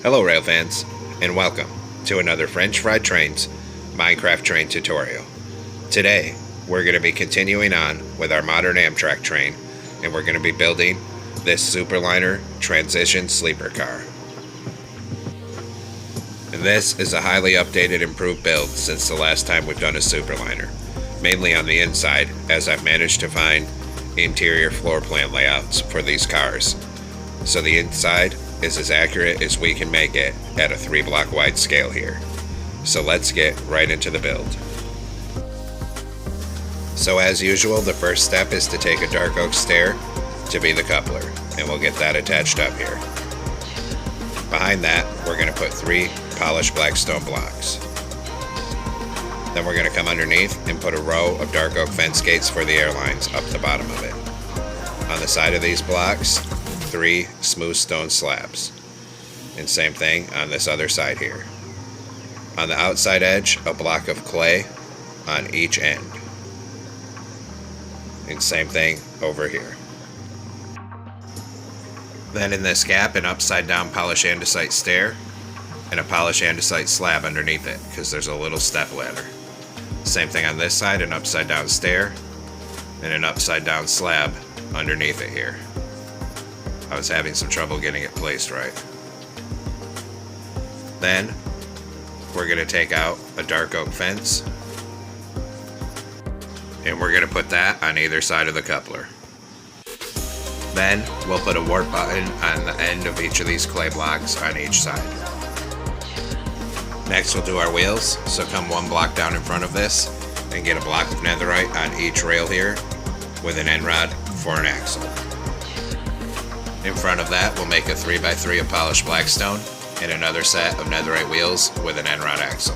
Hello rail fans, and welcome to another French Fried Trains Minecraft train tutorial. Today, we're going to be continuing on with our modern Amtrak train, and we're going to be building this Superliner transition sleeper car. And this is a highly updated, improved build since the last time we've done a Superliner, mainly on the inside, as I've managed to find interior floor plan layouts for these cars. So the inside is as accurate as we can make it at a 3-block wide scale here. So let's get right into the build. So as usual, the first step is to take a dark oak stair to be the coupler, and we'll get that attached up here. Behind that, we're going to put 3 polished black stone blocks. Then we're going to come underneath and put a row of dark oak fence gates for the airlines up the bottom of it. On the side of these blocks, 3 smooth stone slabs, and same thing on this other side here. On the outside edge, a block of clay on each end, and same thing over here. Then in this gap, an upside down polished andesite stair and a polished andesite slab underneath it, because there's a little step ladder. Same thing on this side, an upside down stair and an upside down slab underneath it here. I was having some trouble getting it placed right. Then we're going to take out a dark oak fence, and we're going to put that on either side of the coupler. Then we'll put a warp button on the end of each of these clay blocks on each side. Next we'll do our wheels, so come 1 block down in front of this and get a block of netherite on each rail here with an end rod for an axle. In front of that, we'll make a 3x3 of polished blackstone and another set of netherite wheels with an end rod axle.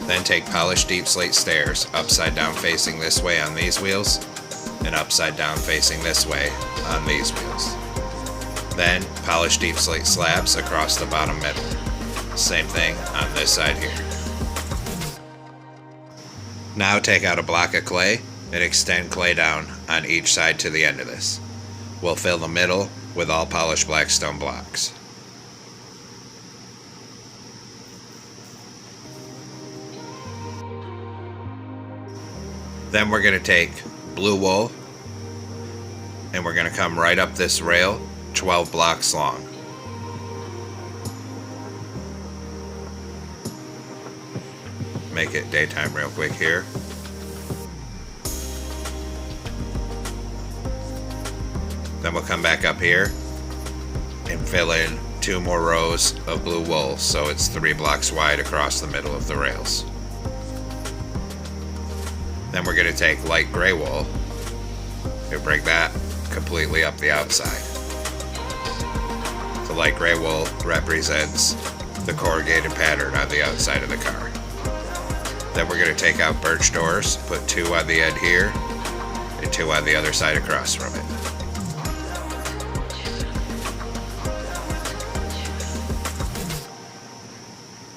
Then take polished deep slate stairs upside down facing this way on these wheels and upside down facing this way on these wheels. Then polish deep slate slabs across the bottom middle. Same thing on this side here. Now take out a block of clay and extend clay down on each side to the end of this. We'll fill the middle with all polished blackstone blocks. Then we're going to take blue wool and we're going to come right up this rail 12 blocks long. Make it daytime real quick here. Then we'll come back up here and fill in 2 more rows of blue wool, so it's 3 blocks wide across the middle of the rails. Then we're going to take light gray wool and bring that completely up the outside. The light gray wool represents the corrugated pattern on the outside of the car. Then we're going to take out birch doors, put 2 on the end here and 2 on the other side across from it.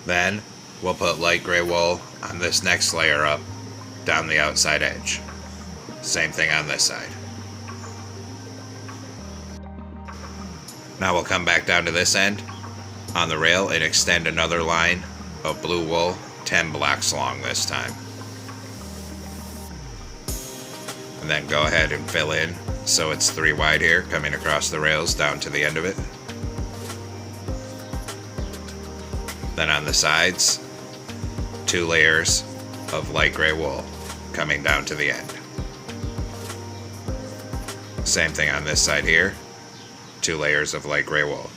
Then we'll put light gray wool on this next layer up down the outside edge. Same thing on this side. Now we'll come back down to this end on the rail and extend another line of blue wool 10 blocks long this time. And then go ahead and fill in so it's 3 wide here coming across the rails down to the end of it. Then on the sides, 2 layers of light gray wool coming down to the end. Same thing on this side here, 2 layers of light gray wool.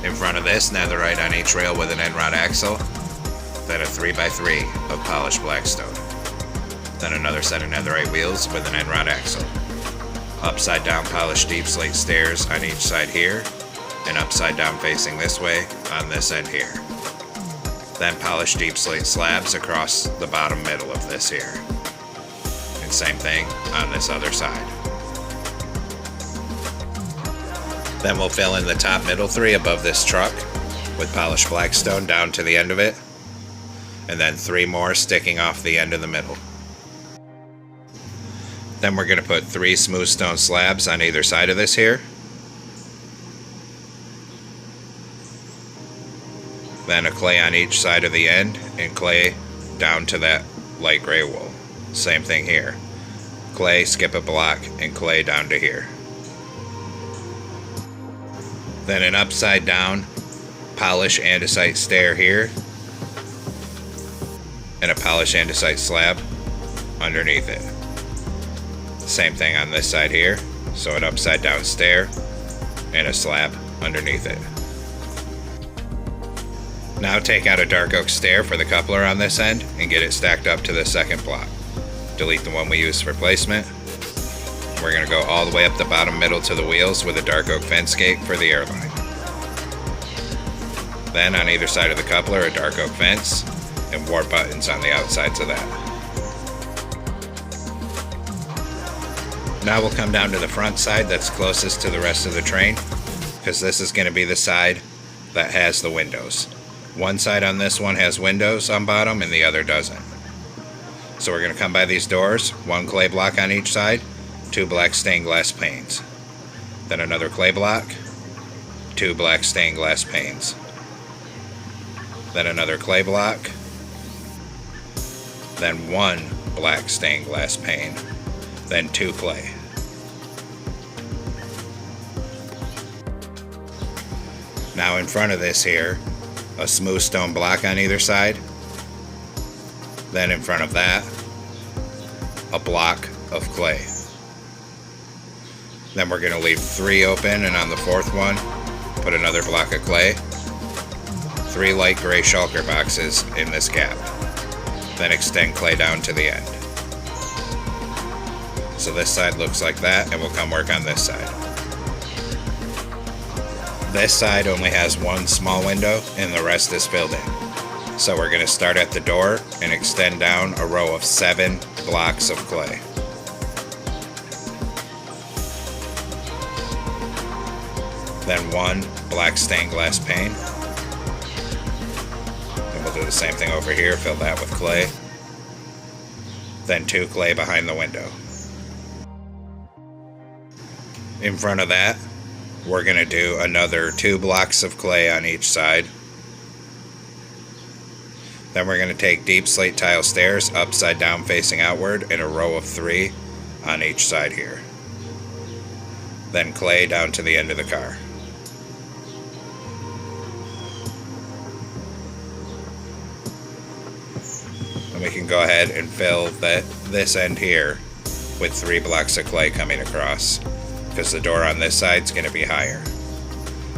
In front of this, netherite on each rail with an end rod axle, then a 3x3 of polished blackstone. Then another set of netherite wheels with an end rod axle. Upside down polished deep slate stairs on each side here, and upside down facing this way on this end here. Then polished deep slate slabs across the bottom middle of this here. And same thing on this other side. Then we'll fill in the top middle 3 above this truck with polished blackstone down to the end of it, and then 3 more sticking off the end of the middle. Then we're going to put 3 smooth stone slabs on either side of this here. Then a clay on each side of the end, and clay down to that light gray wool. Same thing here. Clay, skip a block, and clay down to here. Then an upside down polish andesite stair here, and a polished andesite slab underneath it. Same thing on this side here, so an upside down stair and a slab underneath it. Now take out a dark oak stair for the coupler on this end and get it stacked up to the second block. Delete the one we used for placement. We're going to go all the way up the bottom middle to the wheels with a dark oak fence gate for the airline. Then on either side of the coupler, a dark oak fence and warp buttons on the outsides of that. Now we'll come down to the front side that's closest to the rest of the train, because this is going to be the side that has the windows. One side on this one has windows on bottom and the other doesn't. So we're going to come by these doors, 1 clay block on each side, 2 black stained glass panes. Then another clay block, 2 black stained glass panes. Then another clay block, then 1 black stained glass pane, then 2 clay. Now in front of this here, a smooth stone block on either side. Then in front of that, a block of clay. Then we're going to leave 3 open, and on the 4th one, put another block of clay. 3 light gray shulker boxes in this gap. Then extend clay down to the end. So this side looks like that, and we'll come work on this side. This side only has 1 small window, and the rest is filled in. So we're going to start at the door and extend down a row of 7 blocks of clay. Then 1 black stained glass pane. And we'll do the same thing over here, fill that with clay. Then 2 clay behind the window. In front of that, we're going to do another 2 blocks of clay on each side. Then we're going to take deep slate tile stairs upside down facing outward in a row of 3 on each side here. Then clay down to the end of the car. And we can go ahead and fill this end here with 3 blocks of clay coming across, because the door on this side is going to be higher.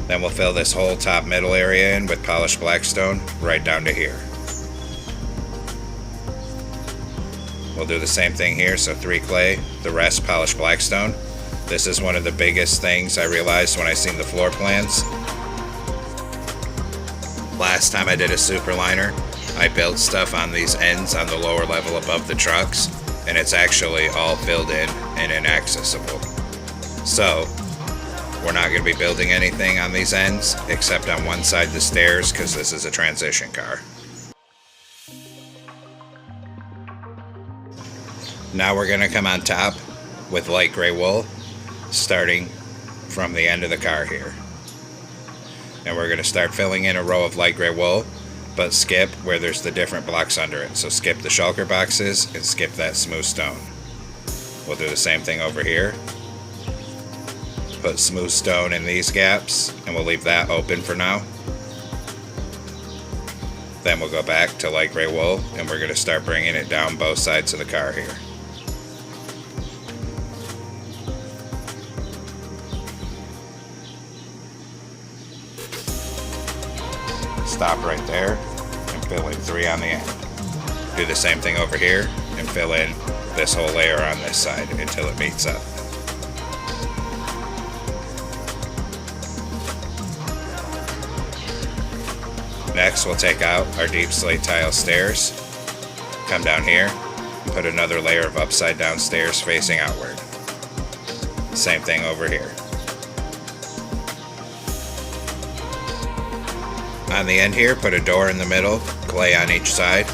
Then we'll fill this whole top middle area in with polished blackstone right down to here. We'll do the same thing here, so 3 clay, the rest polished blackstone. This is one of the biggest things I realized when I seen the floor plans. Last time I did a Superliner, I built stuff on these ends on the lower level above the trucks, and it's actually all filled in and inaccessible. So we're not going to be building anything on these ends except on one side the stairs, because this is a transition car. Now we're going to come on top with light gray wool, starting from the end of the car here. And we're going to start filling in a row of light gray wool, but skip where there's the different blocks under it. So skip the shulker boxes and skip that smooth stone. We'll do the same thing over here. Put smooth stone in these gaps, and we'll leave that open for now. Then we'll go back to light gray wool, and we're going to start bringing it down both sides of the car here. Stop right there and fill in 3 on the end. Do the same thing over here and fill in this whole layer on this side until it meets up. Next, we'll take out our deep slate tile stairs, come down here, and put another layer of upside down stairs facing outward. Same thing over here. On the end here, put a door in the middle, clay on each side,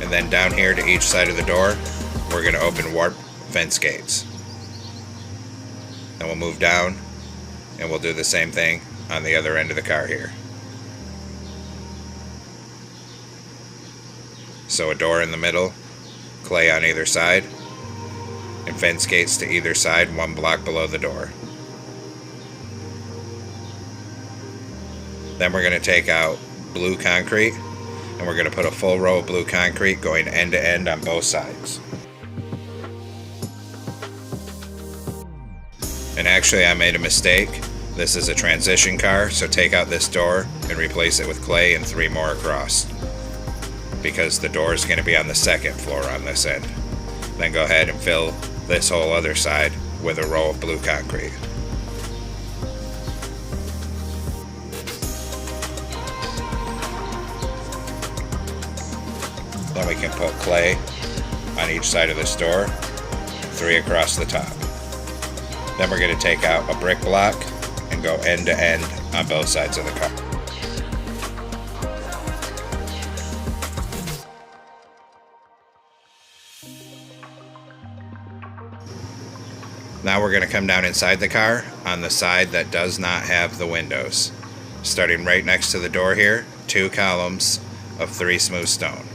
and then down here to each side of the door, we're going to open warp fence gates. Then we'll move down and we'll do the same thing on the other end of the car here. So a door in the middle, clay on either side, and fence gates to either side 1 block below the door. Then we're going to take out blue concrete, and we're going to put a full row of blue concrete going end to end on both sides. And actually I made a mistake. This is a transition car, so take out this door and replace it with clay and 3 more across, because the door is going to be on the 2nd floor on this end. Then go ahead and fill this whole other side with a row of blue concrete. Then we can put clay on each side of this door, 3 across the top. Then we're going to take out a brick block and go end to end on both sides of the car. Now we're going to come down inside the car on the side that does not have the windows. Starting right next to the door here, 2 columns of 3 smooth stone.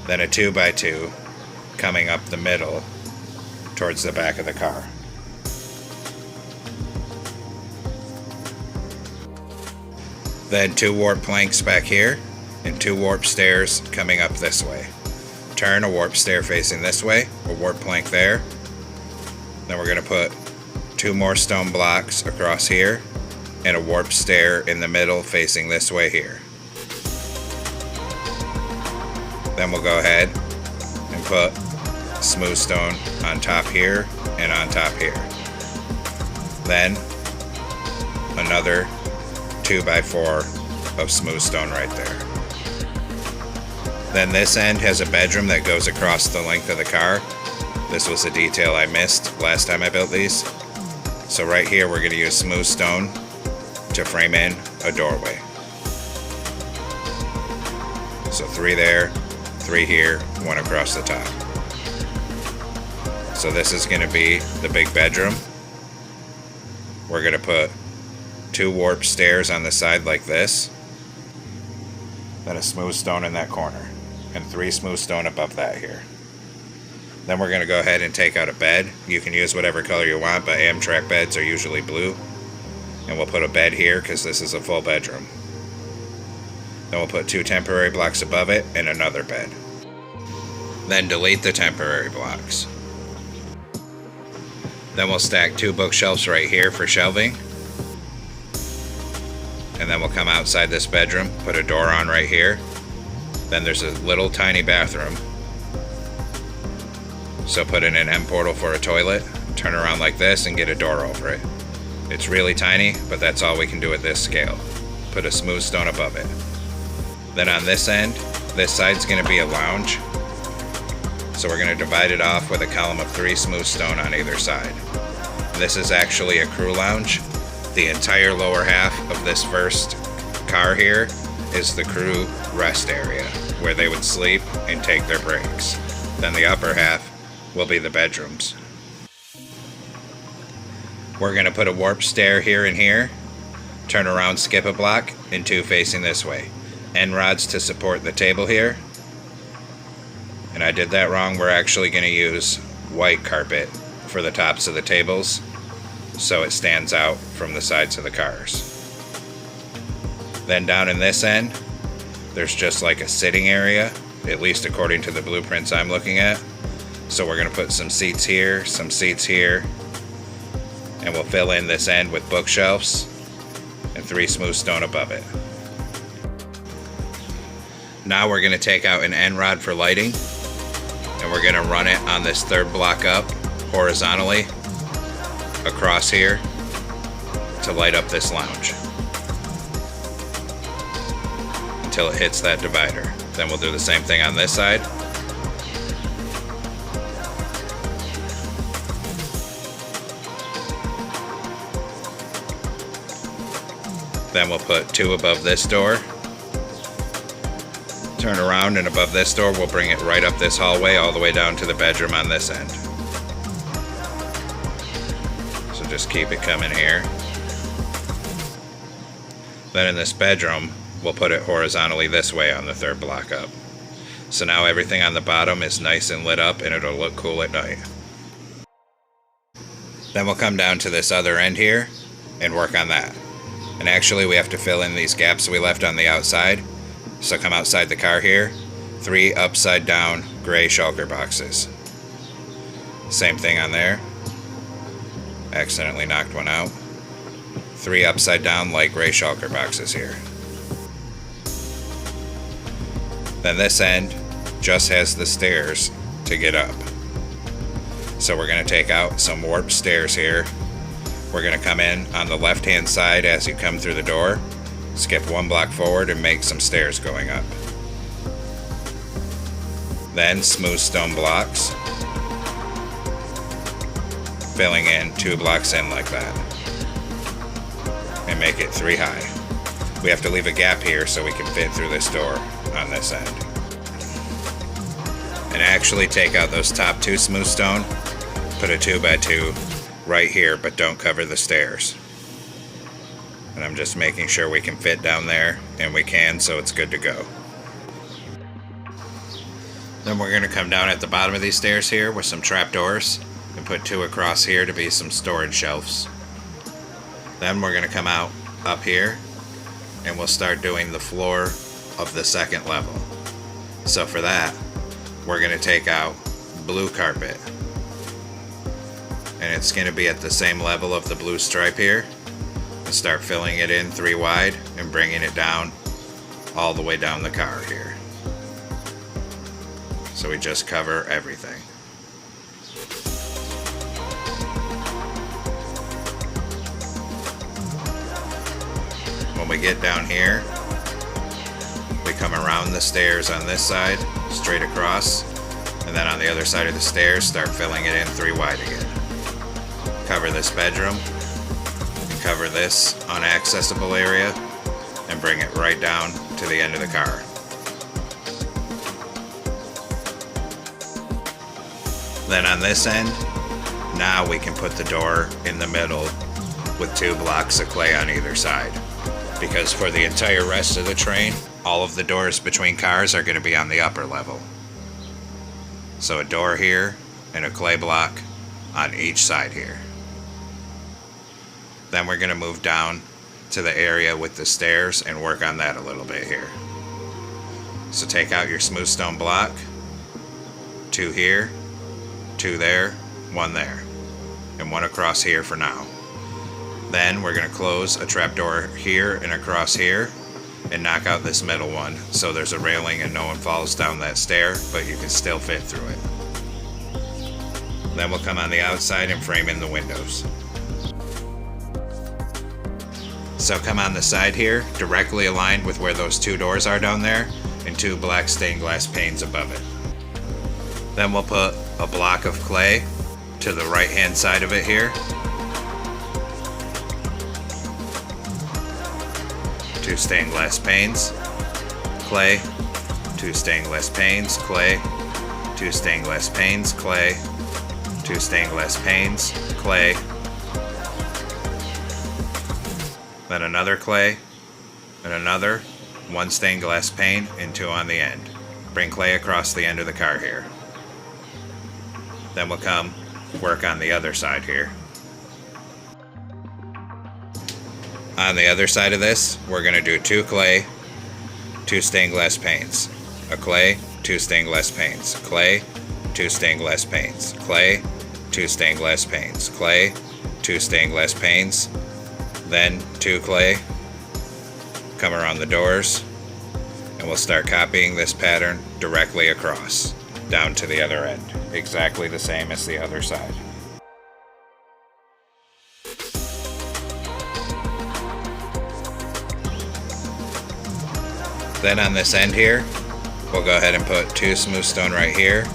Then a 2x2 coming up the middle towards the back of the car. Then 2 warp planks back here and 2 warp stairs coming up this way. Turn a warp stair facing this way, a warp plank there. Then we're going to put 2 more stone blocks across here and a warp stair in the middle facing this way here. Then we'll go ahead and put smooth stone on top here and on top here. Then another 2x4 of smooth stone right there. Then this end has a bedroom that goes across the length of the car. This was a detail I missed last time I built these. So right here we're going to use smooth stone to frame in a doorway. So 3 there, 3 here, 1 across the top. So this is going to be the big bedroom. We're going to put 2 warp stairs on the side like this, then a smooth stone in that corner, and 3 smooth stone above that here. Then we're going to go ahead and take out a bed. You can use whatever color you want, but Amtrak beds are usually blue. And we'll put a bed here because this is a full bedroom. Then we'll put 2 temporary blocks above it and another bed. Then delete the temporary blocks. Then we'll stack 2 bookshelves right here for shelving. And then we'll come outside this bedroom, put a door on right here. Then there's a little tiny bathroom. So put in an M portal for a toilet, turn around like this and get a door over it. It's really tiny, but that's all we can do at this scale. Put a smooth stone above it. Then on this end, this side's going to be a lounge. So we're going to divide it off with a column of 3 smooth stone on either side. This is actually a crew lounge. The entire lower half of this first car here is the crew rest area, where they would sleep and take their breaks. Then the upper half will be the bedrooms. We're going to put a warp stair here and here, turn around, skip a block, and 2 facing this way. End rods to support the table here. And I did that wrong. We're actually going to use white carpet for the tops of the tables, so it stands out from the sides of the cars. Then down in this end, there's just like a sitting area, at least according to the blueprints I'm looking at. So we're going to put some seats here, some seats here, and we'll fill in this end with bookshelves and 3 smooth stone above it. Now we're going to take out an end rod for lighting, and we're going to run it on this 3rd block up horizontally across here to light up this lounge until it hits that divider. Then we'll do the same thing on this side. Then we'll put 2 above this door. Turn around, and above this door we'll bring it right up this hallway all the way down to the bedroom on this end. just keep it coming here. Then in this bedroom, we'll put it horizontally this way on the third block up. So now everything on the bottom is nice and lit up and it'll look cool at night. Then we'll come down to this other end here and work on that. And actually we have to fill in these gaps we left on the outside. So come outside the car here, 3 upside down gray shulker boxes. Same thing on there. Accidentally knocked one out. 3 upside down light gray shulker boxes here. Then this end just has the stairs to get up. So we're going to take out some warped stairs here. We're going to come in on the left hand side as you come through the door, skip 1 block forward and make some stairs going up. Then smooth stone blocks, filling in 2 blocks in like that, and make it 3 high. We have to leave a gap here so we can fit through this door on this end. And actually take out those top 2 smooth stone, put a 2x2 right here, but don't cover the stairs. And I'm just making sure we can fit down there, and we can, so it's good to go. Then we're going to come down at the bottom of these stairs here with some trapdoors and put 2 across here to be some storage shelves. Then we're going to come out up here and we'll start doing the floor of the second level. So for that, we're going to take out blue carpet, and it's going to be at the same level of the blue stripe here, and start filling it in 3 wide and bringing it down all the way down the car here. So we just cover everything. When we get down here, we come around the stairs on this side, straight across, and then on the other side of the stairs, start filling it in 3 wide again. Cover this bedroom, and cover this unaccessible area, and bring it right down to the end of the car. Then on this end, now we can put the door in the middle with 2 blocks of clay on either side. Because for the entire rest of the train, all of the doors between cars are going to be on the upper level. So a door here and a clay block on each side here. Then we're going to move down to the area with the stairs and work on that a little bit here. So take out your smooth stone block, 2 here, 2 there, 1 there, and 1 across here for now. Then we're going to close a trapdoor here and across here and knock out this middle one so there's a railing and no one falls down that stair, but you can still fit through it. Then we'll come on the outside and frame in the windows. So come on the side here, directly aligned with where those 2 doors are down there, and 2 black stained glass panes above it. Then we'll put a block of clay to the right hand side of it here. 2 stained glass panes, clay, 2 stained glass panes, clay, 2 stained glass panes, clay, 2 stained glass panes, clay, then another clay, and another, 1 stained glass pane, and 2 on the end. Bring clay across the end of the car here. Then we'll come work on the other side here. On the other side of this, we're going to do 2 clay, 2 stained glass panes, a clay, 2 stained glass panes, clay, 2 stained glass panes, clay, 2 stained glass panes, clay, 2 stained glass panes, then 2 clay, come around the doors, and we'll start copying this pattern directly across, down to the other end, exactly the same as the other side. Then on this end here, we'll go ahead and put 2 smooth stone right here,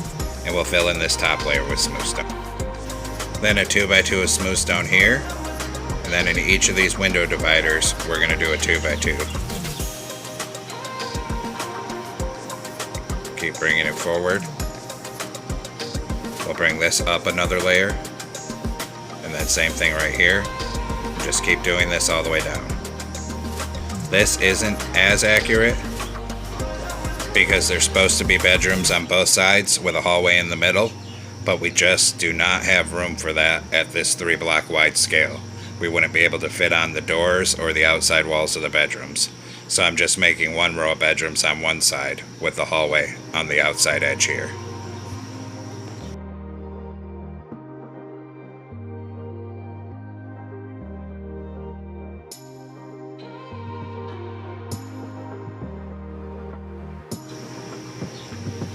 and we'll fill in this top layer with smooth stone. Then a 2x2 of smooth stone here, and then in each of these window dividers, we're going to do a 2x2. Keep bringing it forward. We'll bring this up another layer, and then then same thing right here. Just keep doing this all the way down. This isn't as accurate because there's supposed to be bedrooms on both sides with a hallway in the middle, but we just do not have room for that at this 3-block wide scale. We wouldn't be able to fit on the doors or the outside walls of the bedrooms. So I'm just making one row of bedrooms on one side with the hallway on the outside edge here.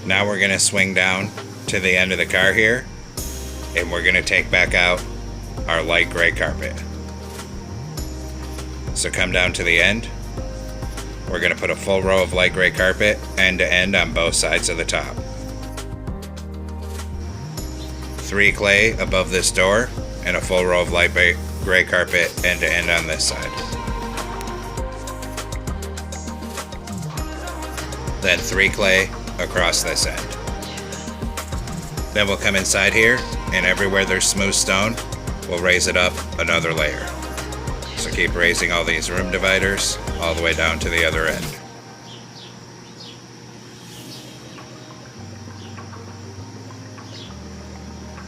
Now we're going to swing down to the end of the car here, and we're going to take back out our light gray carpet. So come down to the end. We're going to put a full row of light gray carpet end to end on both sides of the top. 3 clay above this door and a full row of light gray carpet end to end on this side. Then 3 clay across this end. Then we'll come inside here, and everywhere there's smooth stone, we'll raise it up another layer. So keep raising all these room dividers all the way down to the other end.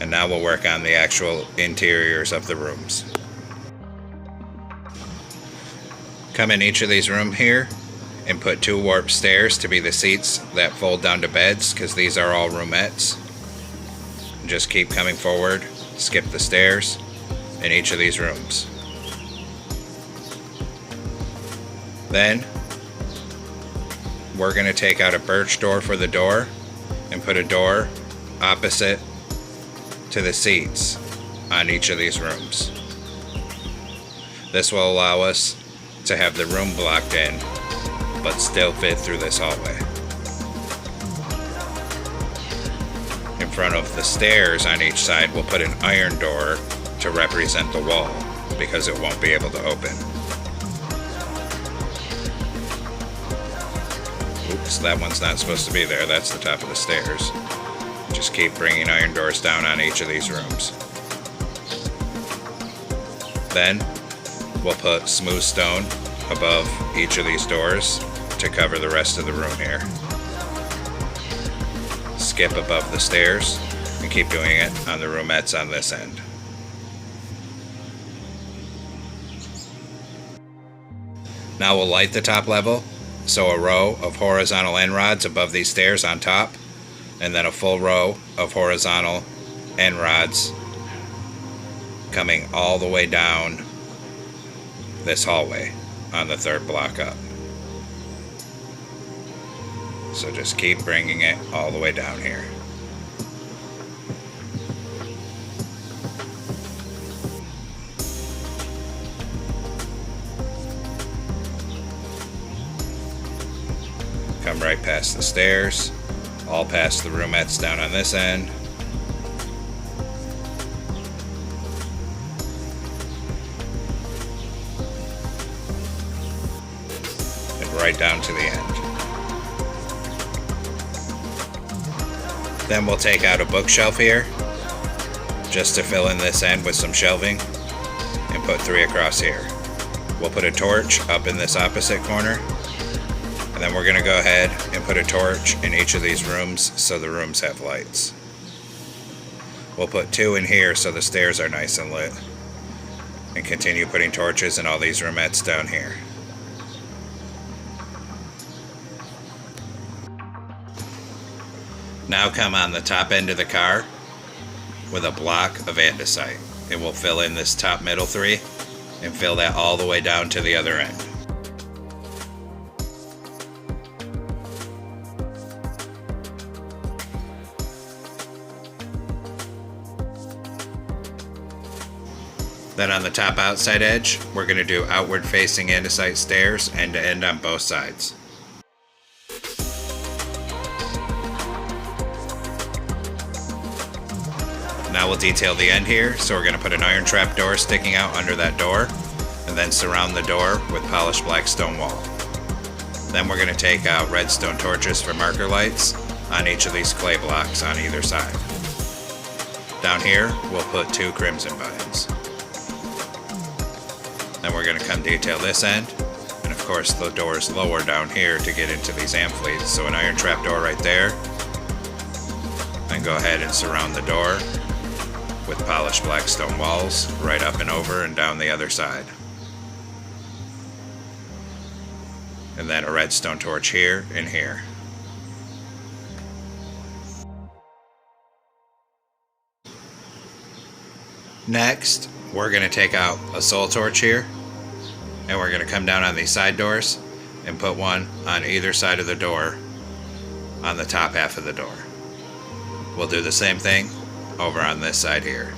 And now we'll work on the actual interiors of the rooms. Come in each of these rooms here and put 2 warp stairs to be the seats that fold down to beds, because these are all roomettes. Just keep coming forward, skip the stairs in each of these rooms. Then we're going to take out a birch door for the door and put a door opposite to the seats on each of these rooms. This will allow us to have the room blocked in but still fit through this hallway. In front of the stairs on each side, we'll put an iron door to represent the wall because it won't be able to open. Oops, that one's not supposed to be there. That's the top of the stairs. Just keep bringing iron doors down on each of these rooms. Then we'll put smooth stone above each of these doors to cover the rest of the room here. Skip above the stairs and keep doing it on the roomettes on this end. Now we'll light the top level, so a row of horizontal end rods above these stairs on top, and then a full row of horizontal end rods coming all the way down this hallway on the 3rd block up. So just keep bringing it all the way down here. Come right past the stairs, all past the roomettes down on this end. And right down to the end. Then we'll take out a bookshelf here, just to fill in this end with some shelving, and put 3 across here. We'll put a torch up in this opposite corner, and then we're going to go ahead and put a torch in each of these rooms so the rooms have lights. We'll put 2 in here so the stairs are nice and lit, and continue putting torches in all these roomettes down here. Now come on the top end of the car with a block of andesite, and we'll fill in this top middle 3 and fill that all the way down to the other end. Then on the top outside edge, we're going to do outward facing andesite stairs end to end on both sides. Now we'll detail the end here, so we're going to put an iron trap door sticking out under that door, and then surround the door with polished black stone wall. Then we're going to take out redstone torches for marker lights on each of these clay blocks on either side. Down here, we'll put 2 crimson vines. Then we're going to come detail this end. And of course the door is lower down here to get into these amp fleets. So an iron trap door right there. Then go ahead and surround the door with polished black stone walls right up and over and down the other side. And then a redstone torch here and here. Next, we're going to take out a soul torch here, and we're going to come down on these side doors and put one on either side of the door on the top half of the door. We'll do the same thing over on this side here.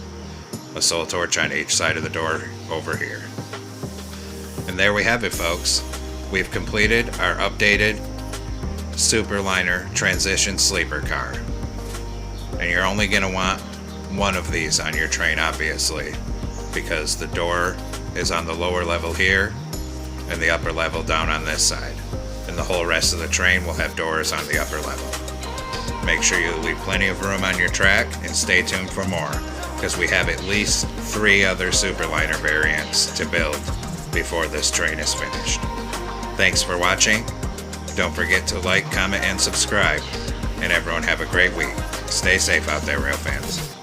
A soul torch on each side of the door over here. And there we have it, folks. We've completed our updated Superliner transition sleeper car. And you're only going to want one of these on your train, obviously, because the door is on the lower level here and the upper level down on this side. And the whole rest of the train will have doors on the upper level. Make sure you leave plenty of room on your track and stay tuned for more, because we have at least 3 other Superliner variants to build before this train is finished. Thanks for watching. Don't forget to like, comment, and subscribe. And everyone have a great week. Stay safe out there, rail fans.